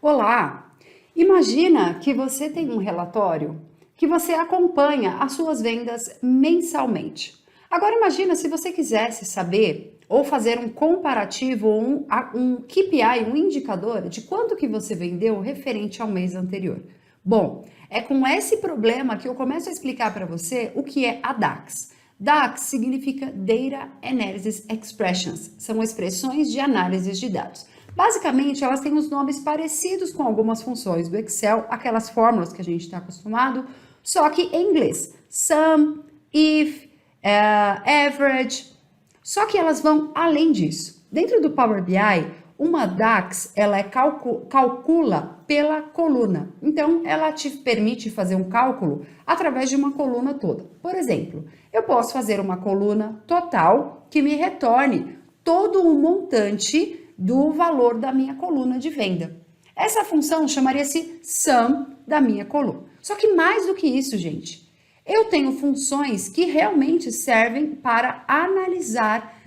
Olá! Imagina que você tem um relatório que você acompanha as suas vendas mensalmente. Agora imagina se você quisesse saber ou fazer um comparativo, um KPI, um indicador de quanto que você vendeu referente ao mês anterior. Bom, é com esse problema que eu começo a explicar para você o que é a DAX. DAX significa Data Analysis Expressions, são expressões de análise de dados. Basicamente, elas têm os nomes parecidos com algumas funções do Excel, aquelas fórmulas que a gente está acostumado, só que em inglês. Sum, if, average. Só que elas vão além disso. Dentro do Power BI, uma DAX, ela calcula pela coluna. Então, ela te permite fazer um cálculo através de uma coluna toda. Por exemplo, eu posso fazer uma coluna total que me retorne todo o montante do valor da minha coluna de venda. Essa função chamaria-se sum da minha coluna. Só que mais do que isso, gente, eu tenho funções que realmente servem para analisar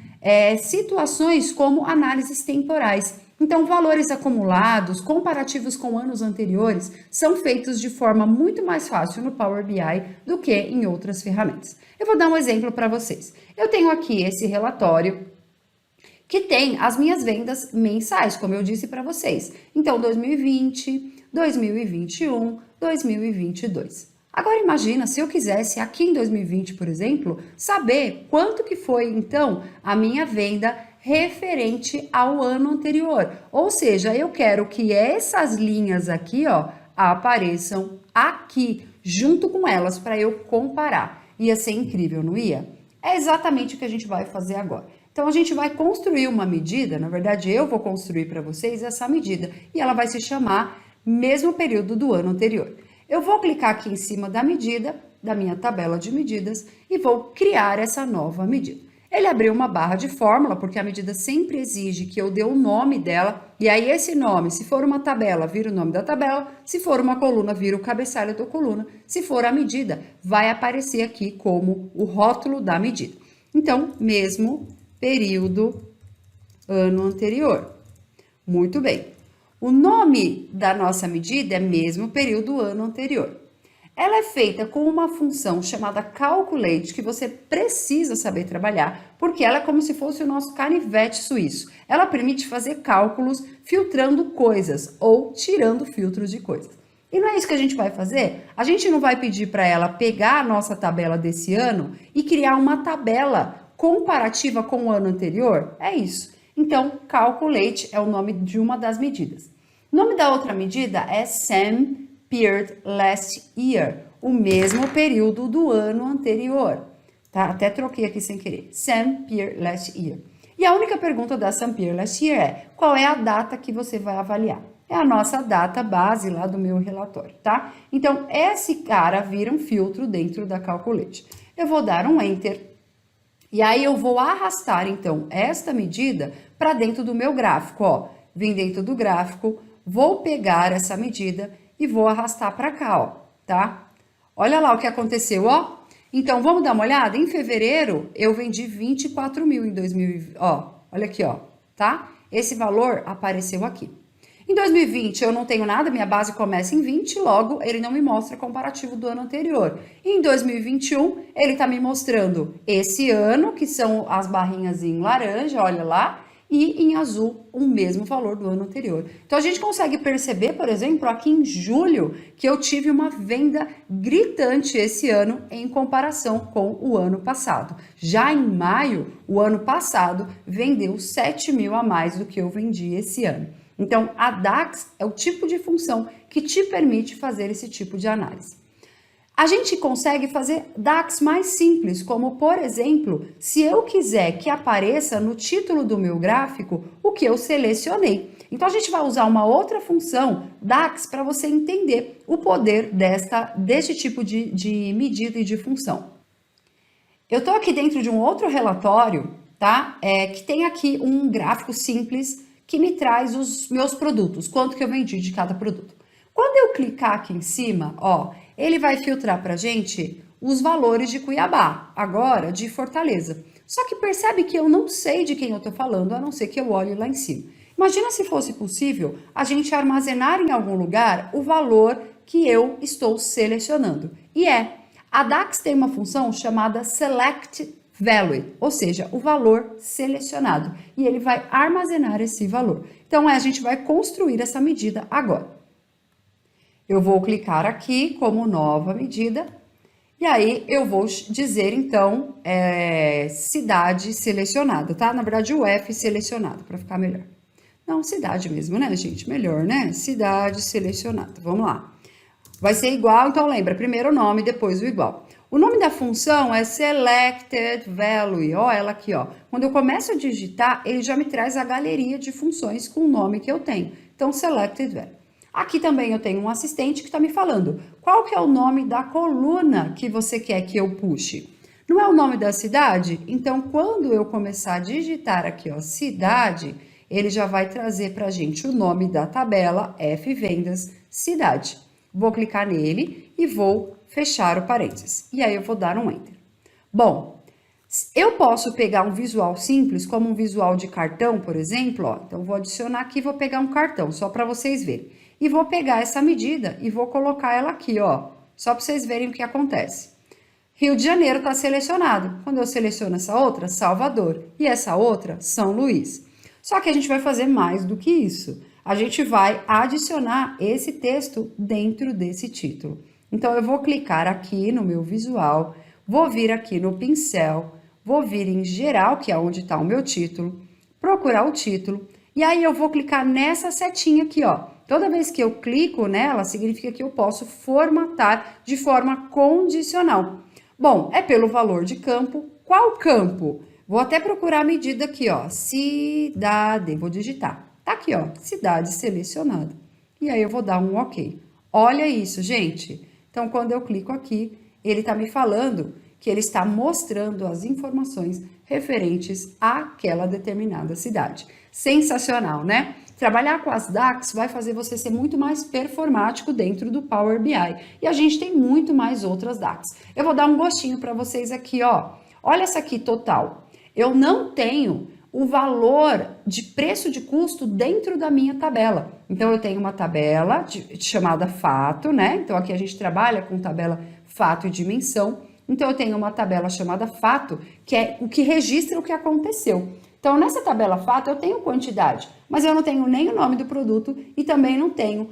situações como análises temporais. Então, valores acumulados, comparativos com anos anteriores, são feitos de forma muito mais fácil no Power BI do que em outras ferramentas. Eu vou dar um exemplo para vocês. Eu tenho aqui esse relatório que tem as minhas vendas mensais, como eu disse para vocês. Então, 2020, 2021, 2022. Agora imagina se eu quisesse aqui em 2020, por exemplo, saber quanto que foi então a minha venda referente ao ano anterior. Ou seja, eu quero que essas linhas aqui, ó, apareçam aqui junto com elas para eu comparar. Ia ser incrível, não ia? É exatamente o que a gente vai fazer agora. Então, a gente vai construir uma medida, na verdade, eu vou construir para vocês essa medida, e ela vai se chamar mesmo período do ano anterior. Eu vou clicar aqui em cima da medida, da minha tabela de medidas, e vou criar essa nova medida. Ele abriu uma barra de fórmula, porque a medida sempre exige que eu dê o nome dela, e aí esse nome, se for uma tabela, vira o nome da tabela, se for uma coluna, vira o cabeçalho da coluna, se for a medida, vai aparecer aqui como o rótulo da medida. Então, mesmo período ano anterior. Muito bem. O nome da nossa medida é mesmo período ano anterior. Ela é feita com uma função chamada calculate, que você precisa saber trabalhar, porque ela é como se fosse o nosso canivete suíço. Ela permite fazer cálculos filtrando coisas ou tirando filtros de coisas. E não é isso que a gente vai fazer? A gente não vai pedir para ela pegar a nossa tabela desse ano e criar uma tabela comparativa com o ano anterior? É isso. Então, calculate é o nome de uma das medidas. O nome da outra medida é same period last year, o mesmo período do ano anterior. Tá? Até troquei aqui sem querer. Same period last year. E a única pergunta da same period last year é: qual é a data que você vai avaliar? É a nossa data base lá do meu relatório, tá? Então, esse cara vira um filtro dentro da calculate. Eu vou dar um enter. E aí eu vou arrastar, então, esta medida para dentro do meu gráfico, ó. Vim dentro do gráfico, vou pegar essa medida e vou arrastar para cá, ó, tá? Olha lá o que aconteceu, ó. Então, vamos dar uma olhada? Em fevereiro, eu vendi 24 mil em 2020, ó. Olha aqui, ó, tá? Esse valor apareceu aqui. Em 2020 eu não tenho nada, minha base começa em 20, logo ele não me mostra comparativo do ano anterior. E em 2021 ele está me mostrando esse ano, que são as barrinhas em laranja, olha lá, e em azul o mesmo valor do ano anterior. Então a gente consegue perceber, por exemplo, aqui em julho, que eu tive uma venda gritante esse ano em comparação com o ano passado. Já em maio, o ano passado, vendeu 7 mil a mais do que eu vendi esse ano. Então, a DAX é o tipo de função que te permite fazer esse tipo de análise. A gente consegue fazer DAX mais simples, como, por exemplo, se eu quiser que apareça no título do meu gráfico o que eu selecionei. Então, a gente vai usar uma outra função, DAX, para você entender o poder deste tipo de medida e de função. Eu estou aqui dentro de um outro relatório, tá? Que tem aqui um gráfico simples que me traz os meus produtos, quanto que eu vendi de cada produto. Quando eu clicar aqui em cima, ó, ele vai filtrar pra gente os valores de Cuiabá, agora de Fortaleza. Só que percebe que eu não sei de quem eu estou falando, a não ser que eu olhe lá em cima. Imagina se fosse possível a gente armazenar em algum lugar o valor que eu estou selecionando. E a DAX tem uma função chamada Select Value, ou seja, o valor selecionado. E ele vai armazenar esse valor. Então, a gente vai construir essa medida agora. Eu vou clicar aqui como nova medida. E aí, eu vou dizer, então, cidade selecionada, tá? Na verdade, o F selecionado, para ficar melhor. Não, cidade mesmo, né, gente? Melhor, né? Cidade selecionada. Vamos lá. Vai ser igual, então lembra, primeiro o nome, depois o igual. O nome da função é Selected Value, ó, ela aqui, ó. Quando eu começo a digitar, ele já me traz a galeria de funções com o nome que eu tenho. Então, Selected Value. Aqui também eu tenho um assistente que está me falando qual que é o nome da coluna que você quer que eu puxe. Não é o nome da cidade? Então, quando eu começar a digitar aqui, ó, cidade, ele já vai trazer para a gente o nome da tabela, F Vendas, cidade. Vou clicar nele e vou fechar o parênteses. E aí eu vou dar um Enter. Bom, eu posso pegar um visual simples, como um visual de cartão, por exemplo, ó. Então, vou adicionar aqui e vou pegar um cartão, só para vocês verem. E vou pegar essa medida e vou colocar ela aqui, ó. Só para vocês verem o que acontece. Rio de Janeiro está selecionado. Quando eu seleciono essa outra, Salvador. E essa outra, São Luís. Só que a gente vai fazer mais do que isso. A gente vai adicionar esse texto dentro desse título. Então, eu vou clicar aqui no meu visual, vou vir aqui no pincel, vou vir em geral, que é onde está o meu título, procurar o título, e aí eu vou clicar nessa setinha aqui, ó. Toda vez que eu clico nela, significa que eu posso formatar de forma condicional. Bom, é pelo valor de campo. Qual campo? Vou até procurar a medida aqui, ó, cidade, vou digitar. Tá aqui, ó, cidade selecionada. E aí eu vou dar um OK. Olha isso, gente. Então, quando eu clico aqui, ele tá me falando que ele está mostrando as informações referentes àquela determinada cidade. Sensacional, né? Trabalhar com as DAX vai fazer você ser muito mais performático dentro do Power BI. E a gente tem muito mais outras DAX. Eu vou dar um gostinho para vocês aqui, ó. Olha essa aqui, total. Eu não tenho o valor de preço de custo dentro da minha tabela. Então, eu tenho uma tabela chamada fato, né? Então, aqui a gente trabalha com tabela fato e dimensão. Então, eu tenho uma tabela chamada fato, que é o que registra o que aconteceu. Então, nessa tabela fato, eu tenho quantidade, mas eu não tenho nem o nome do produto e também não tenho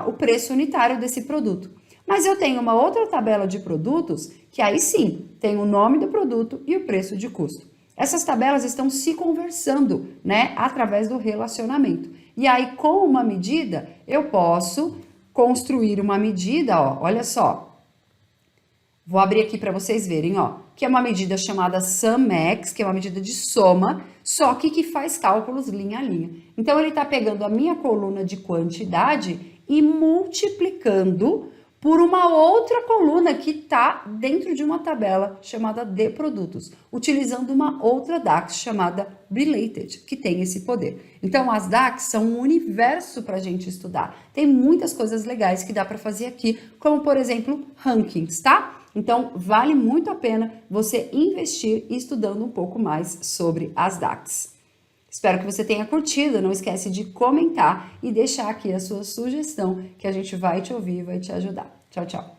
o preço unitário desse produto. Mas eu tenho uma outra tabela de produtos, que aí sim, tem o nome do produto e o preço de custo. Essas tabelas estão se conversando, né, através do relacionamento. E aí, com uma medida, eu posso construir uma medida, ó, olha só. Vou abrir aqui para vocês verem, ó, que é uma medida chamada SumX, que é uma medida de soma, só que faz cálculos linha a linha. Então, ele está pegando a minha coluna de quantidade e multiplicando por uma outra coluna que está dentro de uma tabela chamada de produtos, utilizando uma outra DAX chamada Related, que tem esse poder. Então, as DAX são um universo para a gente estudar. Tem muitas coisas legais que dá para fazer aqui, como, por exemplo, rankings, tá? Então, vale muito a pena você investir estudando um pouco mais sobre as DAX. Espero que você tenha curtido, não esquece de comentar e deixar aqui a sua sugestão, que a gente vai te ouvir e vai te ajudar. Tchau, tchau!